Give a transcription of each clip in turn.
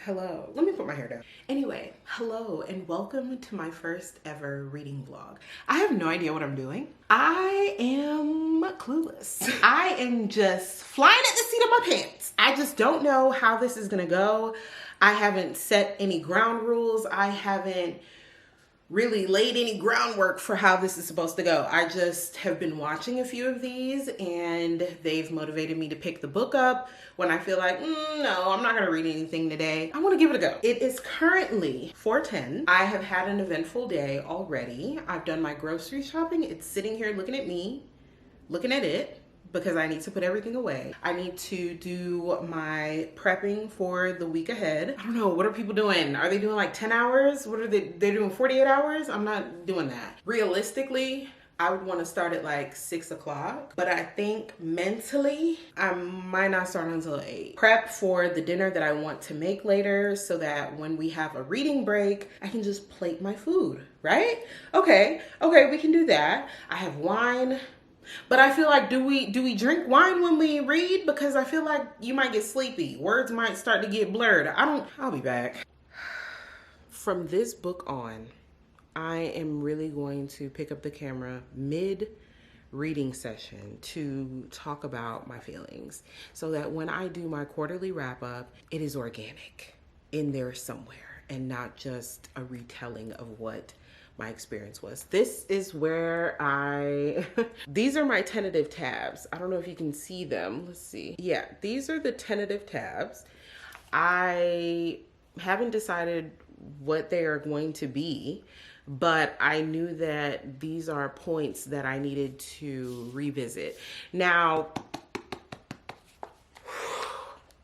Hello. Let me put my hair down. Anyway, hello and welcome to my first ever reading vlog. I have no idea what I'm doing. I am clueless. I am just flying at the seat of my pants. I just don't know how this is gonna go. I haven't set any ground rules. I haven't really laid any groundwork for how this is supposed to go. I just have been watching a few of these and they've motivated me to pick the book up when I feel like, no, I'm not gonna read anything today. I wanna give it a go. It is currently 4:10. I have had an eventful day already. I've done my grocery shopping. It's sitting here looking at me, looking at it, because I need to put everything away. I need to do my prepping for the week ahead. I don't know, what are people doing? Are they doing like 10 hours? What are they're doing 48 hours? I'm not doing that. Realistically, I would want to start at like 6 o'clock, but I think mentally, I might not start until 8. Prep for the dinner that I want to make later so that when we have a reading break, I can just plate my food, right? Okay, we can do that. I have wine. But I feel like, do we drink wine when we read? Because I feel like you might get sleepy. Words might start to get blurred. I'll be back. From this book on, I am really going to pick up the camera mid-reading session to talk about my feelings so that when I do my quarterly wrap-up, it is organic in there somewhere and not just a retelling of what my experience was. This is where these are my tentative tabs. I don't know if you can see them. Let's see. Yeah, these are the tentative tabs. I haven't decided what they are going to be, but I knew that these are points that I needed to revisit. Now,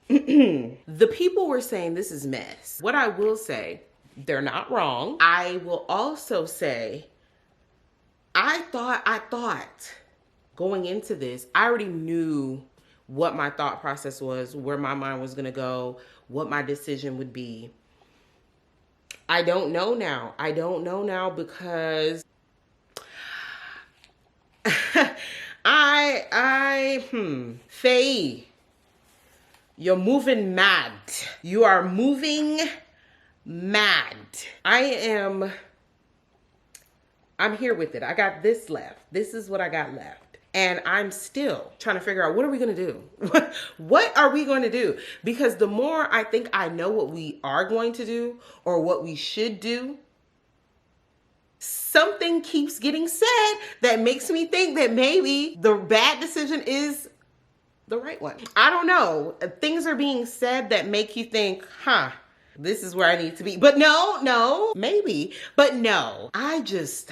the people were saying this is mess. What I will say, they're not wrong. I will also say, I thought going into this, I already knew what my thought process was, where my mind was gonna go, what my decision would be. I don't know now. I don't know now because Faye, you're moving mad. You are moving mad. I'm here with it. I got this left. This is what I got left. And I'm still trying to figure out, what are we going to do? What are we going to do? Because the more I think I know what we are going to do or what we should do, something keeps getting said that makes me think that maybe the bad decision is the right one. I don't know. Things are being said that make you think, this is where I need to be. But no, maybe. But no, I just,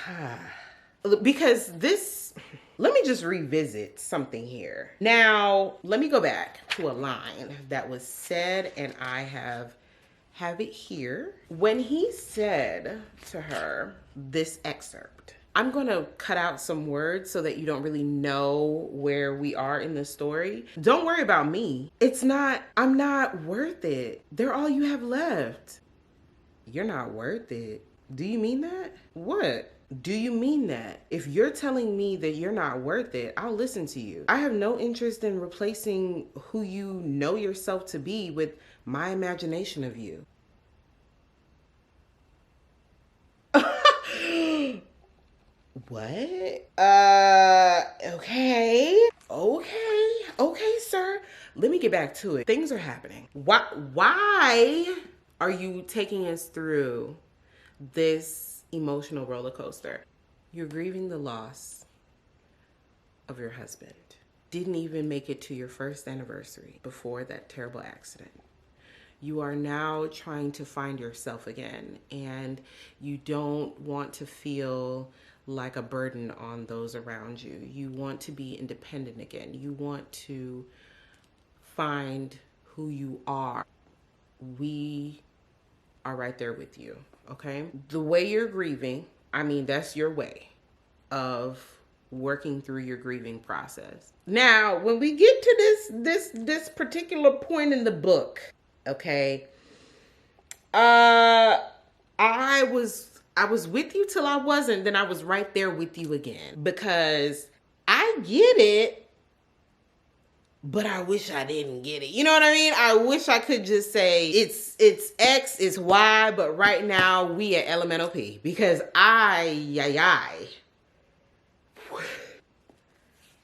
because this, let me just revisit something here. Now, let me go back to a line that was said, and I have it here. When he said to her this excerpt, I'm gonna cut out some words so that you don't really know where we are in the story. Don't worry about me. I'm not worth it. They're all you have left. You're not worth it. Do you mean that? What? Do you mean that? If you're telling me that you're not worth it, I'll listen to you. I have no interest in replacing who you know yourself to be with my imagination of you. What? Okay, sir. Let me get back to it. Things are happening. Why are you taking us through this emotional roller coaster? You're grieving the loss of your husband. Didn't even make it to your first anniversary before that terrible accident. You are now trying to find yourself again, and you don't want to feel like a burden on those around you. You want to be independent again. You want to find who you are. We are right there with you, okay? The way you're grieving, I mean, that's your way of working through your grieving process. Now, when we get to this particular point in the book, okay, I was with you till I wasn't, then I was right there with you again, because I get it. but I wish I didn't get it. You know what I mean? I wish I could just say it's X, it's Y, but right now we at elemental P because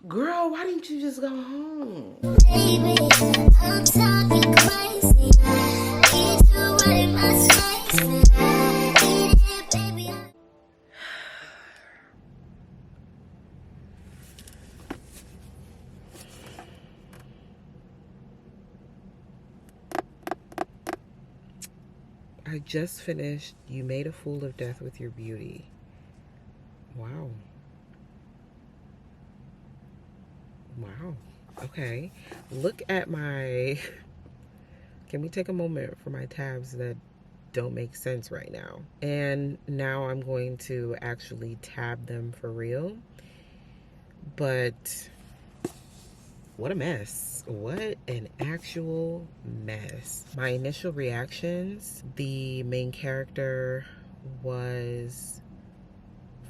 girl, why didn't you just go home? Baby, I'm talking crazy. I just finished You Made a Fool of Death with Your Beauty. Wow. Wow. Okay. Look at my... Can we take a moment for my tabs that don't make sense right now? And now I'm going to actually tab them for real. But what a mess. What an actual mess. My initial reactions, the main character was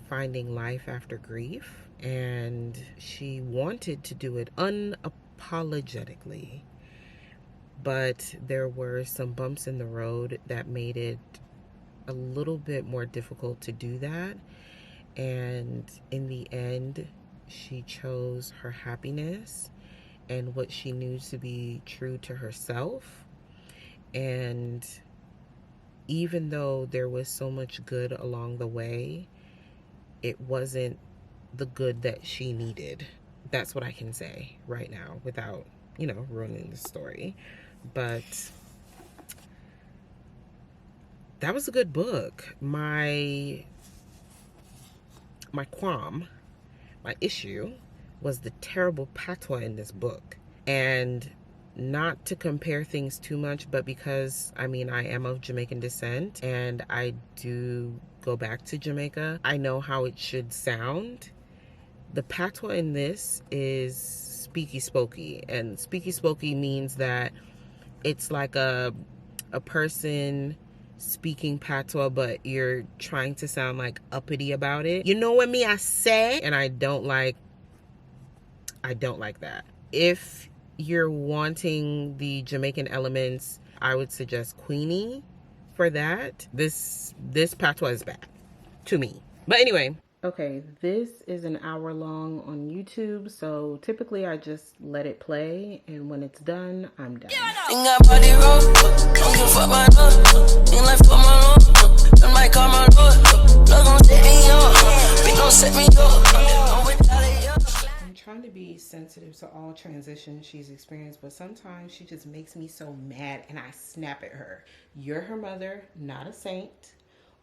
finding life after grief, and she wanted to do it unapologetically, but there were some bumps in the road that made it a little bit more difficult to do that. And in the end, she chose her happiness and what she knew to be true to herself. And even though there was so much good along the way, it wasn't the good that she needed. That's what I can say right now without, you know, ruining the story. But that was a good book. My qualm, my issue was the terrible patois in this book. And not to compare things too much, but because, I mean, I am of Jamaican descent and I do go back to Jamaica, I know how it should sound. The patois in this is speaky spokey, and speaky spokey means that it's like a person speaking patois, but you're trying to sound like uppity about it. You know what I say? And I don't like that. If you're wanting the Jamaican elements, I would suggest Queenie for that. This patois is bad to me. But anyway. Okay, this is an hour long on YouTube, so typically I just let it play, and when it's done, I'm done. I'm trying to be sensitive to all transitions she's experienced, but sometimes she just makes me so mad and I snap at her. You're her mother, not a saint.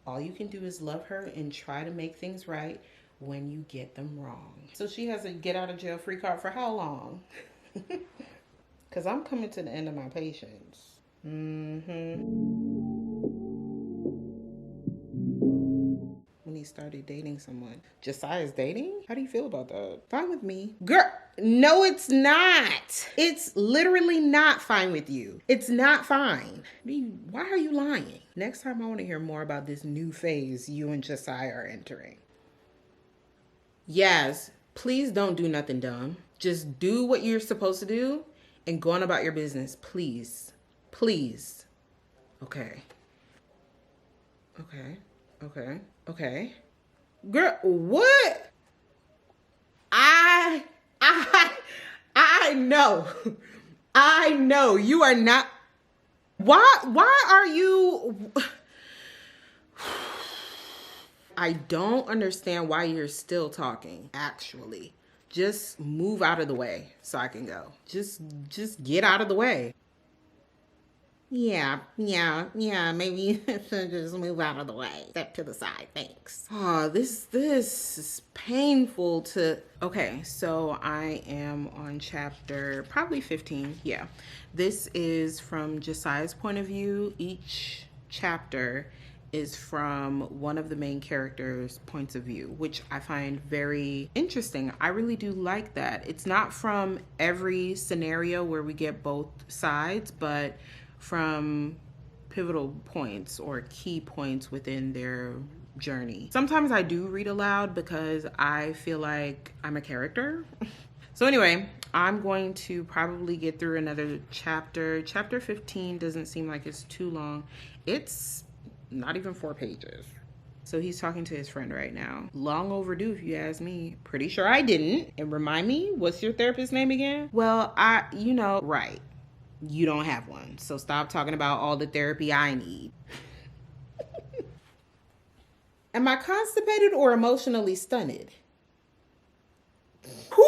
All you can do is love her and try to make things right when you get them wrong. So she has a get out of jail free card for how long? Because I'm coming to the end of my patience. When he started dating someone. Josiah's dating? How do you feel about that? Fine with me. Girl, no it's not. It's literally not fine with you. It's not fine. Why are you lying? Next time I want to hear more about this new phase you and Josiah are entering. Yes, please don't do nothing dumb. Just do what you're supposed to do and go on about your business. Please. Please. Okay. Okay. Okay. Okay. Girl, what? I know. I know. You are not. Why are you? I don't understand why you're still talking, actually. Just move out of the way so I can go. Just get out of the way. Yeah, maybe you should just move out of the way. Step to the side, thanks. Oh, this is painful to... Okay, so I am on chapter probably 15, yeah. This is from Josiah's point of view. Each chapter is from one of the main characters' points of view, which I find very interesting. I really do like that. It's not from every scenario where we get both sides, but from pivotal points or key points within their journey. Sometimes I do read aloud because I feel like I'm a character. So anyway, I'm going to probably get through another chapter. Chapter 15 doesn't seem like it's too long. It's not even 4 pages. So he's talking to his friend right now. Long overdue, if you ask me. Pretty sure I didn't. And remind me, what's your therapist's name again? Well, right. You don't have one. So stop talking about all the therapy I need. Am I constipated or emotionally stunted? Who?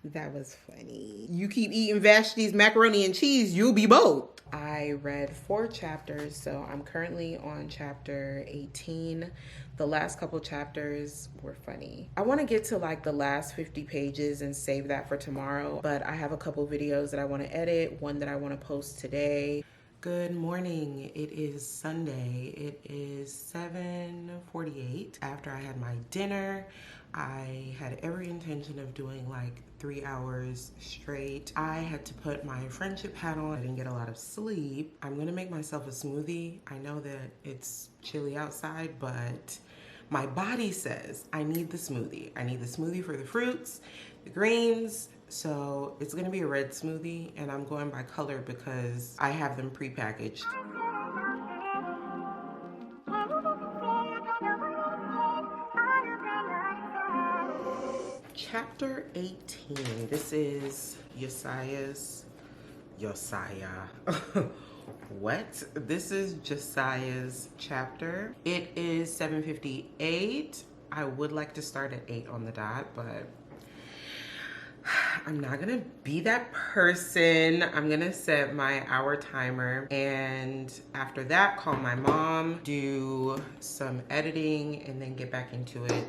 That was funny. You keep eating Vashti's macaroni and cheese, you'll be both. I read 4 chapters, so I'm currently on chapter 18. The last couple chapters were funny. I want to get to like the last 50 pages and save that for tomorrow, but I have a couple videos that I want to edit, one that I want to post today. Good morning. It is Sunday. It is 7:48. After I had my dinner, I had every intention of doing like 3 hours straight. I had to put my friendship hat on. I didn't get a lot of sleep. I'm gonna make myself a smoothie. I know that it's chilly outside, but my body says I need the smoothie. I need the smoothie for the fruits, the greens. So it's gonna be a red smoothie, and I'm going by color because I have them prepackaged. Chapter 18. This is Josiah. What? This is Josiah's chapter. It is 7:58. I would like to start at 8 on the dot, but I'm not gonna be that person. I'm gonna set my hour timer, and after that, call my mom, do some editing, and then get back into it.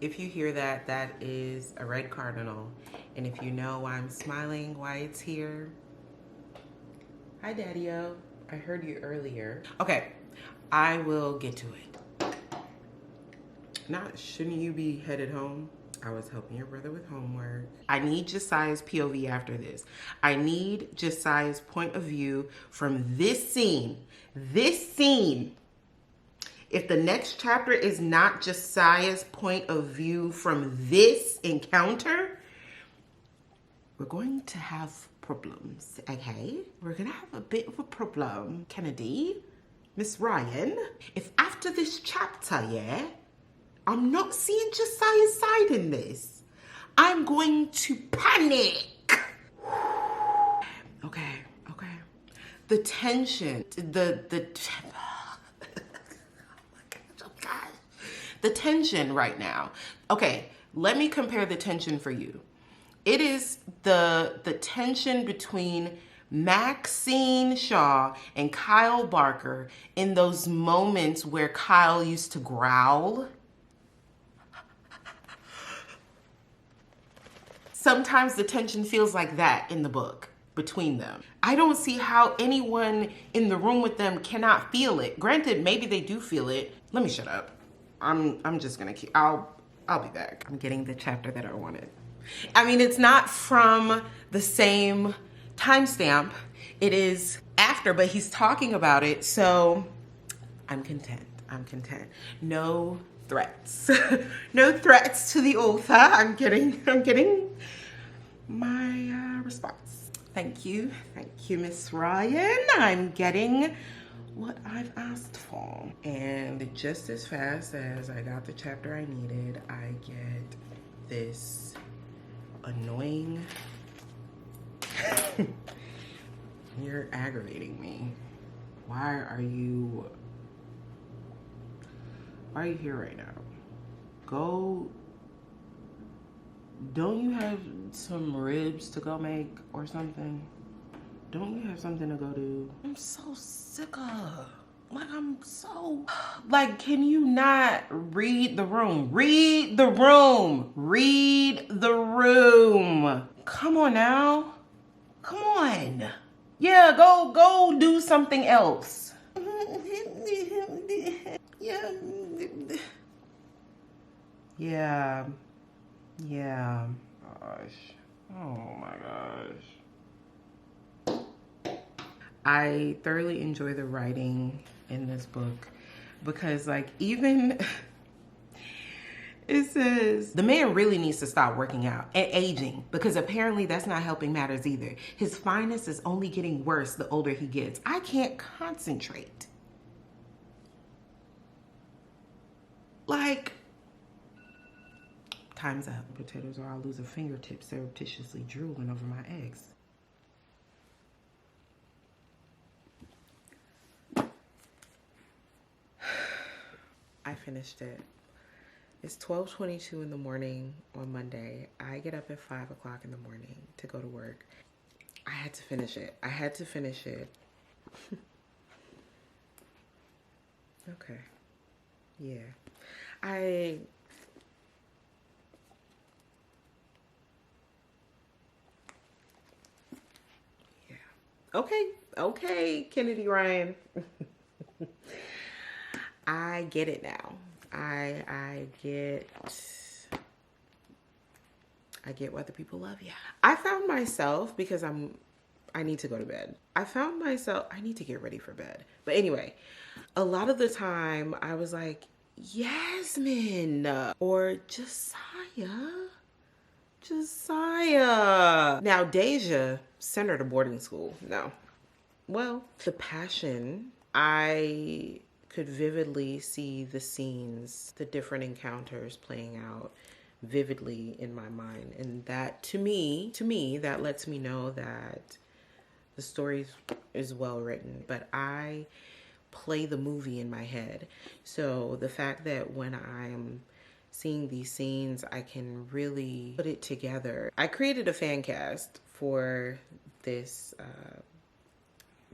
If you hear that, that is a red cardinal. And if you know why I'm smiling, why it's here. Hi, Daddy-O. I heard you earlier. Okay, I will get to it. Shouldn't you be headed home? I was helping your brother with homework. I need Josiah's POV after this. I need Josiah's point of view from this scene. This scene. If the next chapter is not Josiah's point of view from this encounter, we're going to have problems, okay? We're gonna have a bit of a problem. Kennedy, Miss Ryan, if after this chapter, yeah, I'm not seeing Josiah's side in this, I'm going to panic. Okay. The tension, the tension right now. Okay, let me compare the tension for you. It is the tension between Maxine Shaw and Kyle Barker in those moments where Kyle used to growl. Sometimes the tension feels like that in the book between them. I don't see how anyone in the room with them cannot feel it. Granted, maybe they do feel it. Let me shut up. I'm just gonna keep, I'll be back. I'm getting the chapter that I wanted. I mean, it's not from the same timestamp. It is after, but he's talking about it, so I'm content. No threats. No threats to the author. I'm getting my response. Thank you, Miss Ryan. I'm getting what I've asked for. And just as fast as I got the chapter I needed, I get this annoying you're aggravating me. Why are you here right now? Don't you have some ribs to go make or something? Don't you have something to go do? I'm so sick of, can you not read the room? Read the room. Read the room. Come on now. Come on. Yeah, go do something else. Yeah. Gosh. Oh my gosh. I thoroughly enjoy the writing in this book because, like, even It says, the man really needs to stop working out and aging because apparently that's not helping matters either. His fineness is only getting worse the older he gets. I can't concentrate. Like, time's up. Potatoes or I'll lose a fingertip surreptitiously drooling over my eggs. I finished it. It's 12:22 in the morning on Monday. I get up at 5 o'clock in the morning to go to work. I had to finish it. I had to finish it. Okay. Yeah. Okay, Kennedy Ryan. I get it now. I get why the people love you. I found myself, because I need to go to bed. I need to get ready for bed. But anyway, a lot of the time I was like, Jasmine or Josiah. Now Deja sent her to boarding school. No. Well, the passion, I could vividly see the scenes, the different encounters playing out vividly in my mind. And that to me, that lets me know that the story is well written, but I play the movie in my head. So the fact that when I'm seeing these scenes, I can really put it together. I created a fan cast for this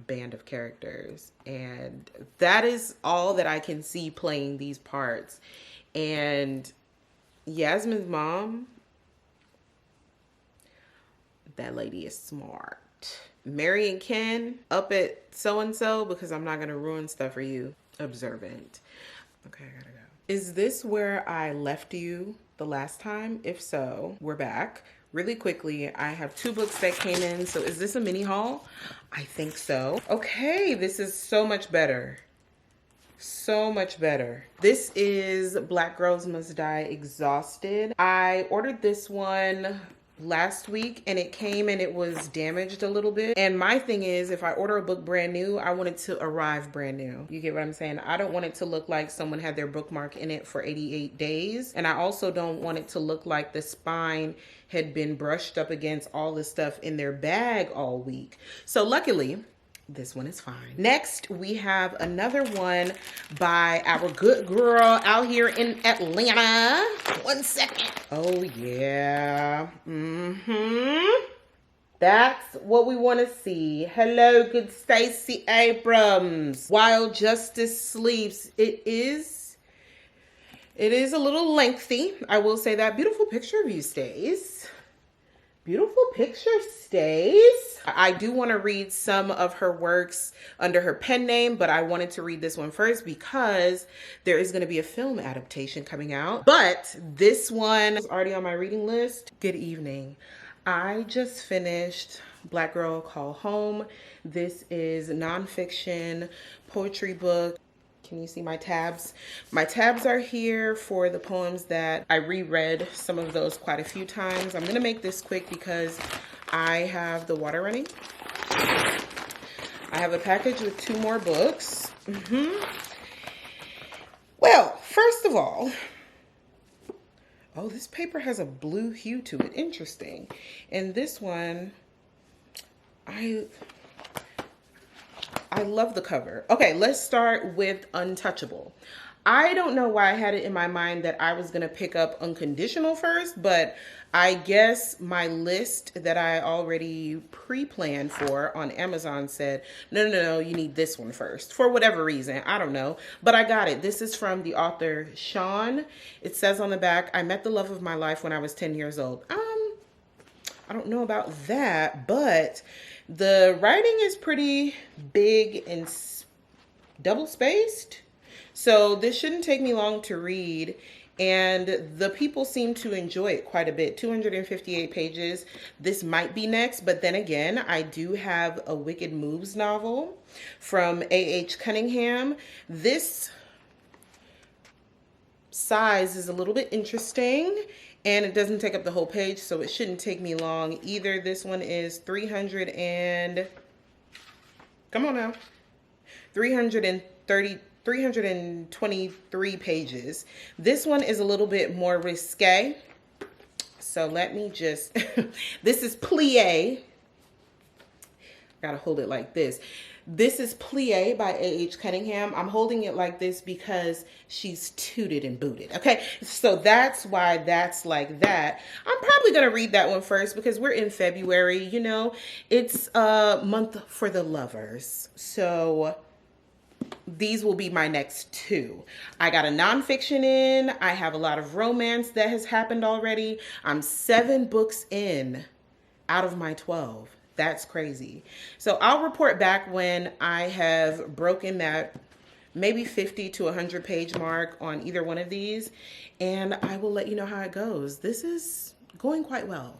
band of characters, and that is all that I can see playing these parts. And Jasmine's mom, that lady is smart. Mary and Ken, up at so-and-so, because I'm not gonna ruin stuff for you, observant. Okay, I gotta go. Is this where I left you the last time? If so, we're back. Really quickly, I have 2 books that came in. So is this a mini haul? I think so. Okay, this is so much better. So much better. This is Black Girls Must Die Exhausted. I ordered this one last week and it came and it was damaged a little bit. And my thing is, if I order a book brand new, I want it to arrive brand new. You get what I'm saying? I don't want it to look like someone had their bookmark in it for 88 days. And I also don't want it to look like the spine had been brushed up against all the stuff in their bag all week. So luckily, this one is fine. Next, we have another one by our good girl out here in Atlanta. 1 second. Oh, yeah. That's what we want to see. Hello, good Stacey Abrams. While Justice Sleeps. It is a little lengthy. I will say that. Beautiful picture of you, Stace. Beautiful picture, Stace. I do want to read some of her works under her pen name, but I wanted to read this one first because there is going to be a film adaptation coming out. But this one is already on my reading list. Good evening. I just finished Black Girl Call Home. This is nonfiction poetry book. Can you see my tabs? My tabs are here for the poems that I reread, some of those quite a few times. I'm gonna make this quick because I have the water running. I have a package with 2 more books. Well, first of all, oh, this paper has a blue hue to it. Interesting. And this one, I love the cover. Okay, let's start with Untouchable. I don't know why I had it in my mind that I was gonna pick up Unconditional first, but I guess my list that I already pre-planned for on Amazon said, no, you need this one first. For whatever reason, I don't know, but I got it. This is from the author Sean. It says on the back, I met the love of my life when I was 10 years old. I don't know about that, but the writing is pretty big and double-spaced. So this shouldn't take me long to read. And the people seem to enjoy it quite a bit. 258 pages. This might be next, but then again, I do have a Wicked Moves novel from A.H. Cunningham. This size is a little bit interesting, and it doesn't take up the whole page, so it shouldn't take me long either. This one is 300 and, come on now, 323 pages. This one is a little bit more risque. So let me just, this is plie. Gotta hold it like this. This is Plie by A.H. Cunningham. I'm holding it like this because she's tooted and booted. Okay, so that's why that's like that. I'm probably gonna read that one first because we're in February, you know. It's a month for the lovers. So these will be my next two. I got a nonfiction in. I have a lot of romance that has happened already. I'm 7 books in out of my 12. That's crazy. So I'll report back when I have broken that maybe 50 to 100 page mark on either one of these, and I will let you know how it goes. This is going quite well.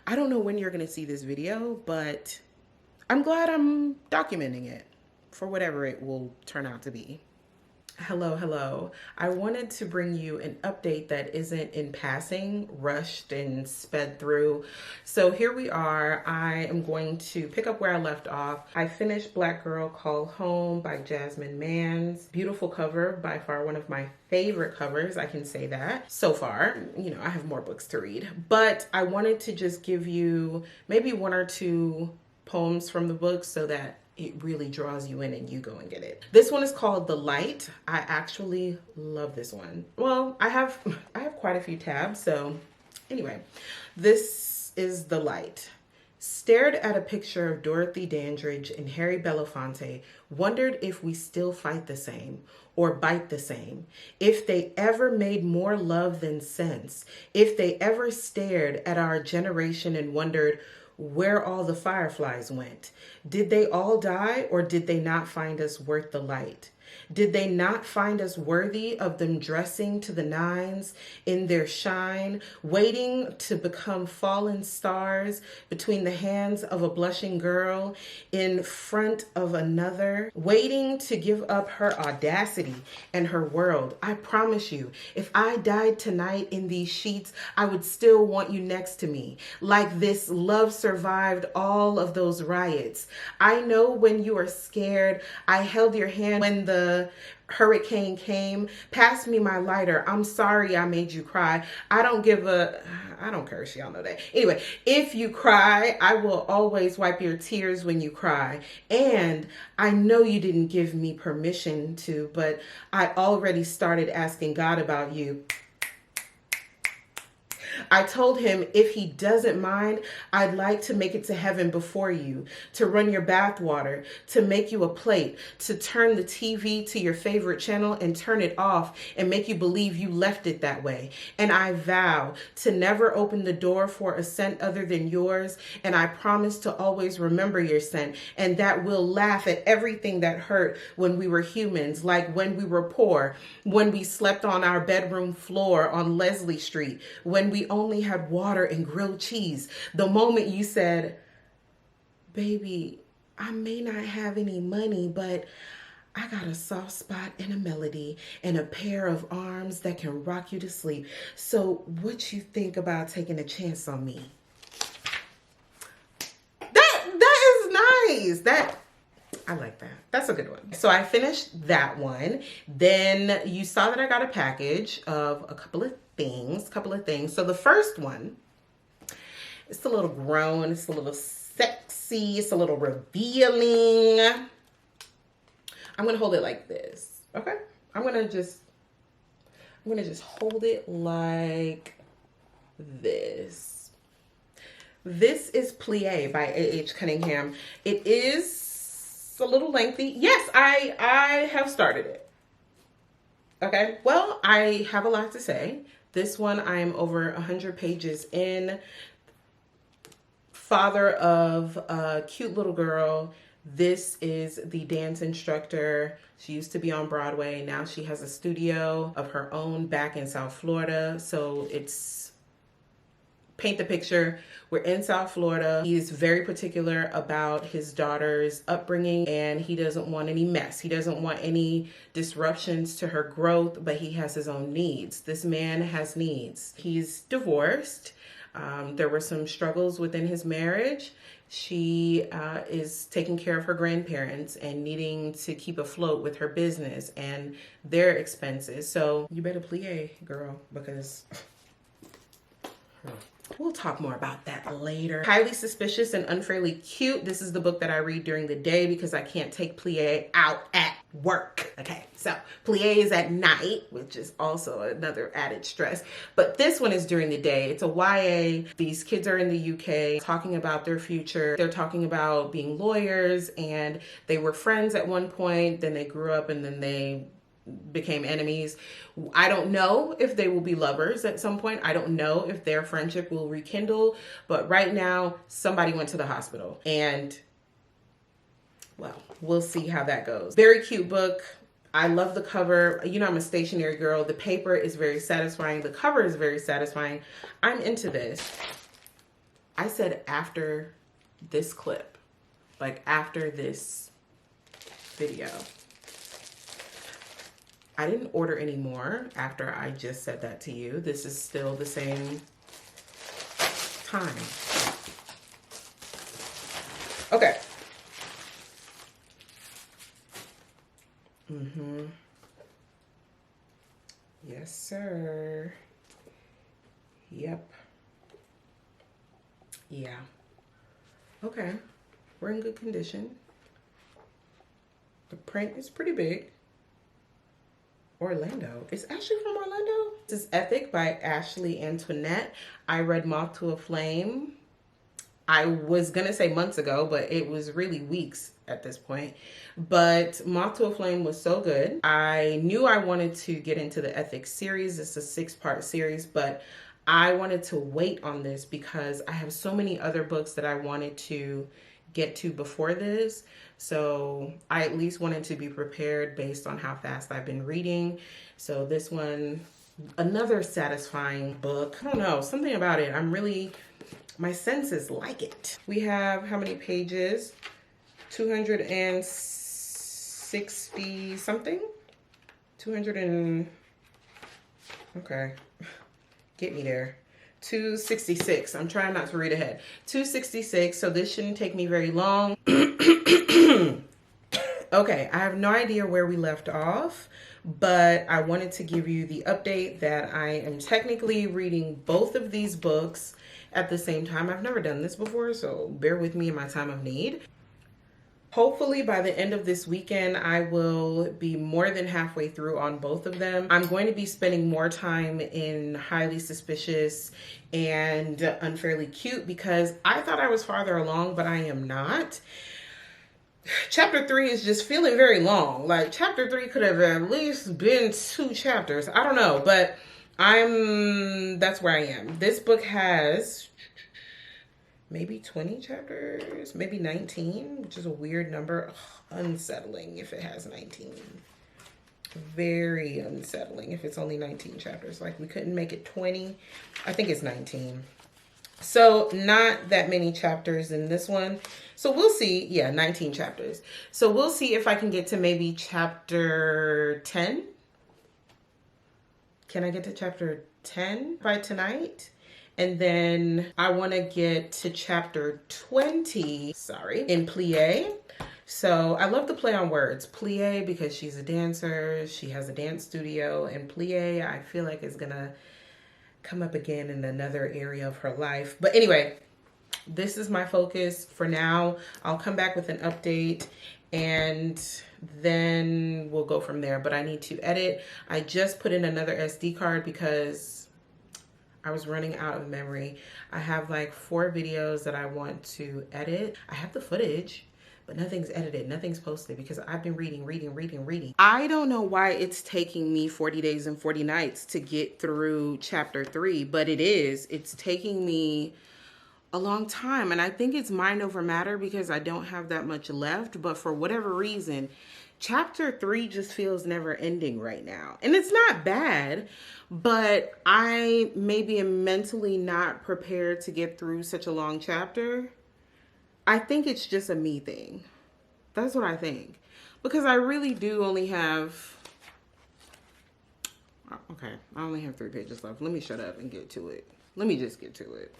I don't know when you're gonna see this video, but I'm glad I'm documenting it for whatever it will turn out to be. Hello. I wanted to bring you an update that isn't in passing, rushed and sped through. So here we are. I am going to pick up where I left off. I finished Black Girl Call Home by Jasmine Mans. Beautiful cover, by far one of my favorite covers, I can say that so far. You know, I have more books to read, but I wanted to just give you maybe 1 or 2 poems from the book so that it really draws you in and you go and get it. This one is called The Light. I actually love this one. Well, I have quite a few tabs, so anyway, this is The Light. Stared at a picture of Dorothy Dandridge and Harry Belafonte, wondered if we still fight the same or bite the same, if they ever made more love than sense, if they ever stared at our generation and wondered where all the fireflies went. Did they all die, or did they not find us worth the light? Did they not find us worthy of them dressing to the nines in their shine, waiting to become fallen stars between the hands of a blushing girl in front of another, waiting to give up her audacity and her world? I promise you, if I died tonight in these sheets, I would still want you next to me. Like this love survived all of those riots. I know when you are scared. I held your hand when the hurricane came. Pass me my lighter. I'm sorry I made you cry. I don't curse, y'all know that. Anyway, if you cry, I will always wipe your tears when you cry. And I know you didn't give me permission to, but I already started asking God about you. I told him if he doesn't mind, I'd like to make it to heaven before you, to run your bath water, to make you a plate, to turn the TV to your favorite channel and turn it off and make you believe you left it that way. And I vow to never open the door for a scent other than yours. And I promise to always remember your scent, and that we'll laugh at everything that hurt when we were humans, like when we were poor, when we slept on our bedroom floor on Leslie Street, when we only had water and grilled cheese. The moment you said, baby, I may not have any money, but I got a soft spot and a melody and a pair of arms that can rock you to sleep. So what you think about taking a chance on me? That is nice. I like that. That's a good one. So I finished that one. Then you saw that I got a package of a couple of things. So the first one, it's a little grown, it's a little sexy, it's a little revealing. I'm gonna hold it like this, okay? I'm gonna just hold it like this. This is Plie by A.H. Cunningham. It is a little lengthy. Yes, I have started it. Okay, well, I have a lot to say. This one, I'm over 100 pages in. Father of a cute little girl. This is the dance instructor. She used to be on Broadway. Now she has a studio of her own back in South Florida. So it's paint the picture. We're in South Florida. He's very particular about his daughter's upbringing, and he doesn't want any mess. He doesn't want any disruptions to her growth, but he has his own needs. This man has needs. He's divorced. There were some struggles within his marriage. She is taking care of her grandparents and needing to keep afloat with her business and their expenses. So you better plie, girl, because we'll talk more about that later. Highly Suspicious and Unfairly Cute. This is the book that I read during the day because I can't take plie out at work. Okay, so plie is at night, which is also another added stress. But this one is during the day. It's a YA. These kids are in the UK talking about their future. They're talking about being lawyers, and they were friends at one point. Then they grew up, and then they became enemies. I don't know if they will be lovers at some point. I don't know if their friendship will rekindle, but right now somebody went to the hospital, and well, we'll see how that goes. Very cute book. I love the cover. You know, I'm a stationery girl. The paper is very satisfying. The cover is very satisfying. I'm into this. I said after this clip, like after this video. I didn't order any more after I just said that to you. This is still the same time. Okay. Yes, sir. Yep. Yeah. Okay. We're in good condition. The print is pretty big. Orlando. It's actually from Orlando. This is Ethic by Ashley Antoinette. I read Moth to a Flame. I was gonna say months ago, but it was really weeks at this point. But Moth to a Flame was so good. I knew I wanted to get into the Ethics series. It's a 6-part series, but I wanted to wait on this because I have so many other books that I wanted to get to before this. So I at least wanted to be prepared based on how fast I've been reading. So this one, another satisfying book. I don't know, something about it. My senses like it. We have how many pages? 260 something? Okay, get me there. 266. I'm trying not to read ahead. 266. So this shouldn't take me very long. Okay, I have no idea where we left off, but I wanted to give you the update that I am technically reading both of these books at the same time. I've never done this before, so bear with me in my time of need. Hopefully by the end of this weekend, I will be more than halfway through on both of them. I'm going to be spending more time in Highly Suspicious and Unfairly Cute because I thought I was farther along, but I am not. Chapter 3 is just feeling very long. Like chapter 3 could have at least been 2 chapters. I don't know, but that's where I am. This book has maybe 20 chapters, maybe 19, which is a weird number. Ugh, unsettling if it has 19. Very unsettling if it's only 19 chapters. Like we couldn't make it 20. I think it's 19. So not that many chapters in this one. So we'll see. Yeah, 19 chapters. So we'll see if I can get to maybe chapter 10. Can I get to chapter 10 by tonight? And then I want to get to chapter 20, in plie. So I love the play on words. Plie because she's a dancer. She has a dance studio. And plie, I feel like is going to come up again in another area of her life. But anyway, this is my focus for now. I'll come back with an update and then we'll go from there. But I need to edit. I just put in another SD card because I was running out of memory. I have like 4 videos that I want to edit. I have the footage, but nothing's edited, nothing's posted because I've been reading. I don't know why it's taking me 40 days and 40 nights to get through chapter 3, but it is. It's taking me a long time, and I think it's mind over matter because I don't have that much left, but for whatever reason, chapter 3 just feels never ending right now. And it's not bad, but I maybe am mentally not prepared to get through such a long chapter. I think it's just a me thing. That's what I think. Because I really do only have, okay, I only have 3 pages left. Let me shut up and get to it. Let me just get to it.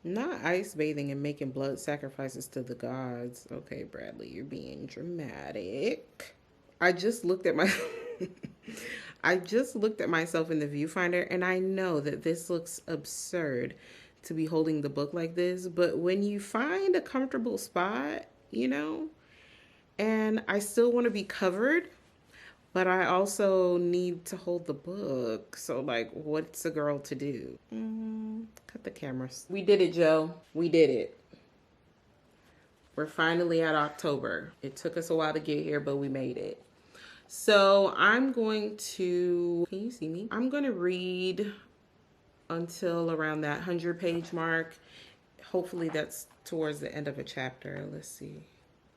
Not ice bathing and making blood sacrifices to the gods. Okay, Bradley, you're being dramatic. I just looked at my I just looked at myself in the viewfinder, and I know that this looks absurd to be holding the book like this, but when you find a comfortable spot, you know, and I still want to be covered, but I also need to hold the book. So, like, what's a girl to do? Cut the cameras. We did it, Joe. We did it. We're finally at October. It took us a while to get here, but we made it. So I'm going to, can you see me? I'm going to read until around that 100-page mark. Hopefully that's towards the end of a chapter. Let's see.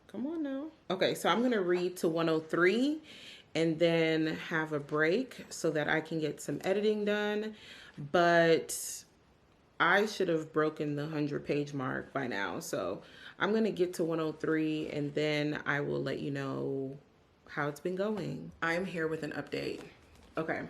Come on now. Okay, so I'm going to read to 103. And then have a break so that I can get some editing done. But I should have broken the 100-page mark by now. So I'm going to get to 103 and then I will let you know how it's been going. I'm here with an update. Okay.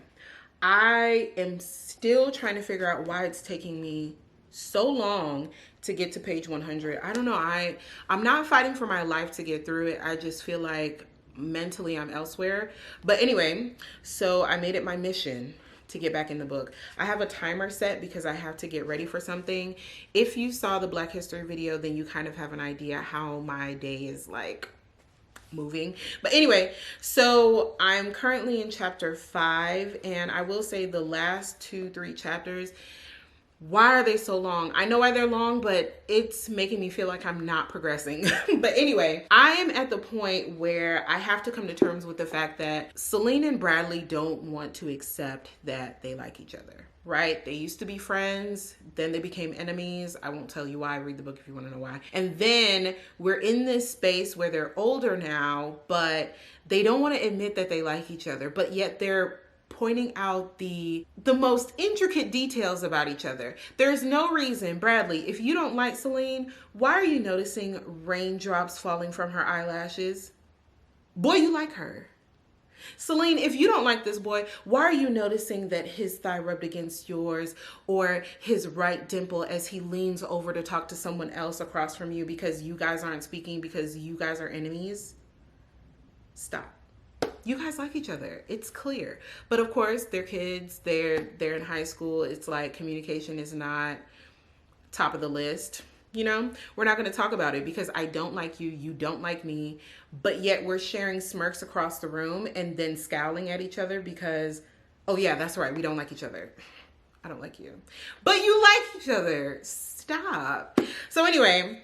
I am still trying to figure out why it's taking me so long to get to page 100. I don't know. I'm not fighting for my life to get through it. I just feel like mentally I'm elsewhere. But anyway, so I made it my mission to get back in the book. I have a timer set because I have to get ready for something. If you saw the Black History video, then you kind of have an idea how my day is like moving. But anyway, so I'm currently in chapter 5, and I will say the last 2-3 chapters, why are they so long? I know why they're long, but it's making me feel like I'm not progressing. But anyway, I am at the point where I have to come to terms with the fact that Celine and Bradley don't want to accept that they like each other, right? They used to be friends, then they became enemies. I won't tell you why. Read the book if you want to know why. And then we're in this space where they're older now, but they don't want to admit that they like each other, but yet they're pointing out the most intricate details about each other. There's no reason, Bradley, if you don't like Celine, why are you noticing raindrops falling from her eyelashes? Boy, you like her. Celine, if you don't like this boy, why are you noticing that his thigh rubbed against yours or his right dimple as he leans over to talk to someone else across from you because you guys aren't speaking because you guys are enemies? Stop. You guys like each other. It's clear. But of course, they're kids. They're in high school. It's like communication is not top of the list. You know, we're not going to talk about it because I don't like you. You don't like me. But yet we're sharing smirks across the room and then scowling at each other because, oh yeah, that's right. We don't like each other. I don't like you. But you like each other. Stop. So anyway,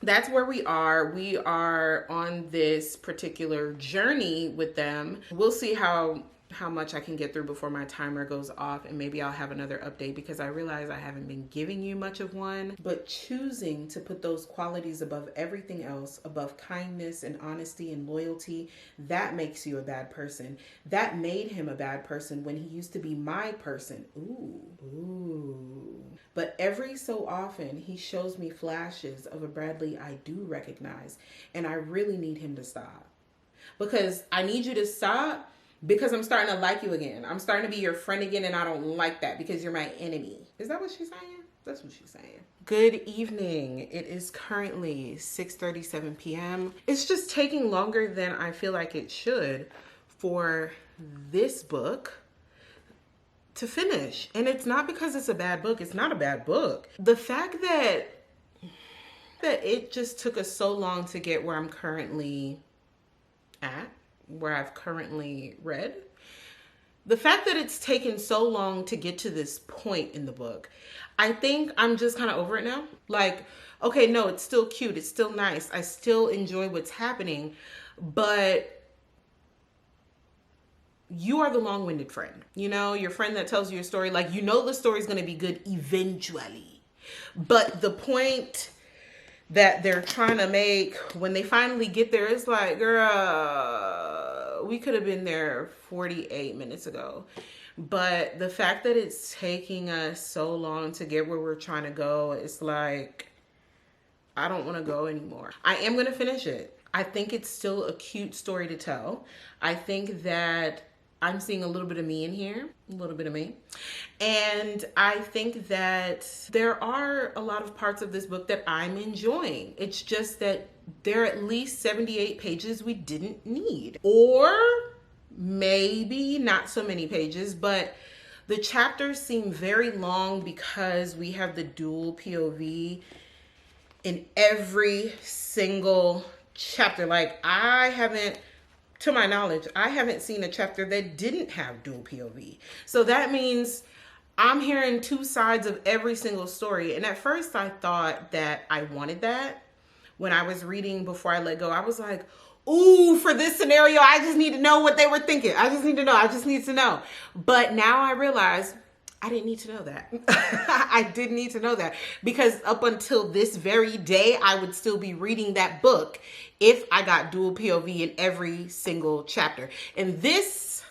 that's where we are. We are on this particular journey with them. We'll see how much I can get through before my timer goes off, and maybe I'll have another update because I realize I haven't been giving you much of one. But choosing to put those qualities above everything else, above kindness and honesty and loyalty, that makes you a bad person. That made him a bad person when he used to be my person. Ooh. But every so often, he shows me flashes of a Bradley I do recognize, and I really need him to stop. Because I need you to stop because I'm starting to like you again. I'm starting to be your friend again, and I don't like that because you're my enemy. Is that what she's saying? That's what she's saying. Good evening. It is currently 6:37 p.m. It's just taking longer than I feel like it should for this book to finish. And it's not because it's a bad book. It's not a bad book. The fact that it just took us so long to get where I'm currently at, where I've currently read, the fact that it's taken so long to get to this point in the book, I think I'm just kind of over it now. Like, okay, no, it's still cute. It's still nice. I still enjoy what's happening, but you are the long-winded friend. You know, your friend that tells you a story, like, you know the story's going to be good eventually. But the point that they're trying to make when they finally get there, it's like, girl, we could have been there 48 minutes ago. But the fact that it's taking us so long to get where we're trying to go, it's like, I don't want to go anymore. I am going to finish it. I think it's still a cute story to tell. I think that I'm seeing a little bit of me in here, a little bit of me. And I think that there are a lot of parts of this book that I'm enjoying. It's just that there are at least 78 pages we didn't need. Or maybe not so many pages, but the chapters seem very long because we have the dual POV in every single chapter. Like, to my knowledge, I haven't seen a chapter that didn't have dual POV. So that means I'm hearing two sides of every single story. And at first I thought that I wanted that. When I was reading Before I Let Go, I was like, ooh, for this scenario, I just need to know what they were thinking. I just need to know. I just need to know. But now I realize I didn't need to know that. I didn't need to know that, because up until this very day, I would still be reading that book if I got dual POV in every single chapter. And this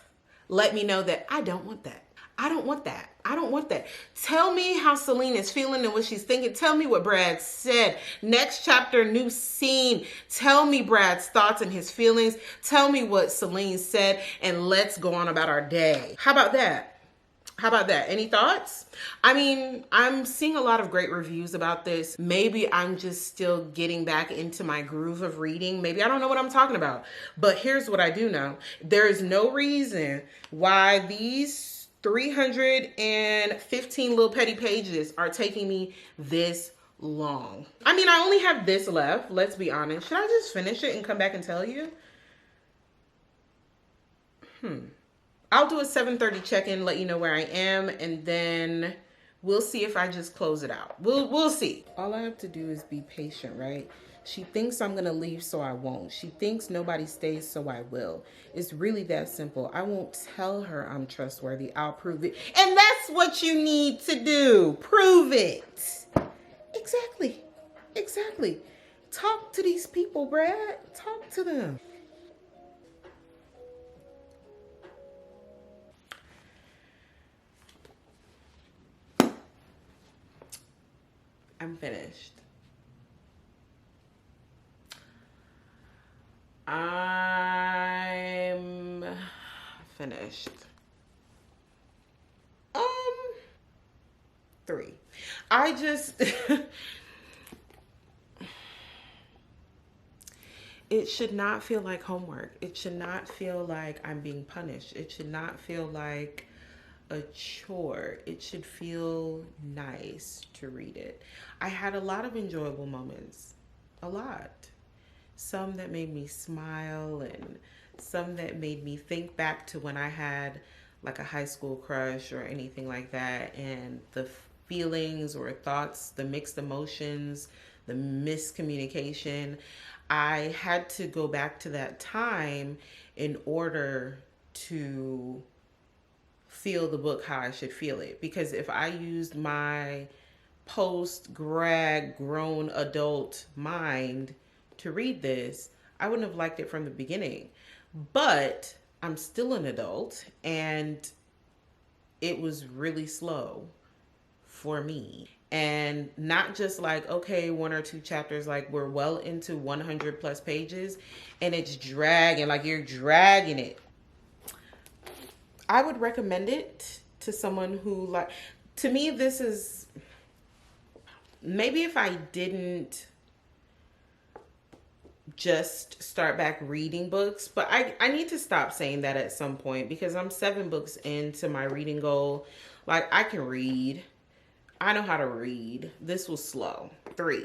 let me know that I don't want that. I don't want that. I don't want that. Tell me how Celine is feeling and what she's thinking. Tell me what Brad said. Next chapter, new scene. Tell me Brad's thoughts and his feelings. Tell me what Celine said, and let's go on about our day. How about that? How about that? Any thoughts? I mean, I'm seeing a lot of great reviews about this. Maybe I'm just still getting back into my groove of reading. Maybe I don't know what I'm talking about. But here's what I do know. There is no reason why these 315 little petty pages are taking me this long. I mean, I only have this left. Let's be honest. Should I just finish it and come back and tell you? I'll do a 7:30 check-in, let you know where I am, and then we'll see if I just close it out. We'll see. All I have to do is be patient, right? She thinks I'm gonna leave, so I won't. She thinks nobody stays, so I will. It's really that simple. I won't tell her I'm trustworthy. I'll prove it. And that's what you need to do. Prove it. Exactly. Exactly. Talk to these people, Brad. Talk to them. I'm finished. I'm finished. 3. I just it should not feel like homework. It should not feel like I'm being punished. It should not feel like a chore. It should feel nice to read it. I had a lot of enjoyable moments, a lot. Some that made me smile, and some that made me think back to when I had like a high school crush or anything like that, and the feelings or thoughts, the mixed emotions, the miscommunication. I had to go back to that time in order to feel the book how I should feel it. Because if I used my post-grad grown adult mind to read this, I wouldn't have liked it from the beginning. But I'm still an adult, and it was really slow for me. And not just like, okay, 1 or 2 chapters, like we're well into 100 plus pages, and it's dragging, like you're dragging it. I would recommend it to someone who, like, to me, this is, maybe if I didn't just start back reading books, but I need to stop saying that at some point, because I'm 7 books into my reading goal. Like, I can read. I know how to read. This was slow. 3.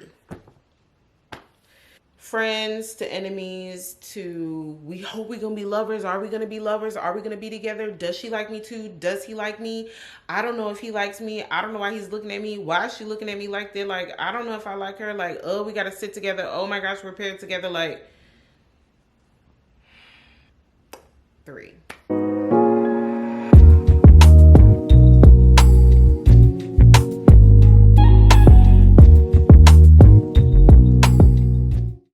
Friends to enemies to we hope we're gonna be lovers. Are we gonna be lovers? Are we gonna be together? Does she like me too? Does he like me? I don't know if he likes me. I don't know why he's looking at me. Why is she looking at me like that? Like, I don't know if I like her. Like, oh, we gotta sit together. Oh my gosh, we're paired together. Like, 3.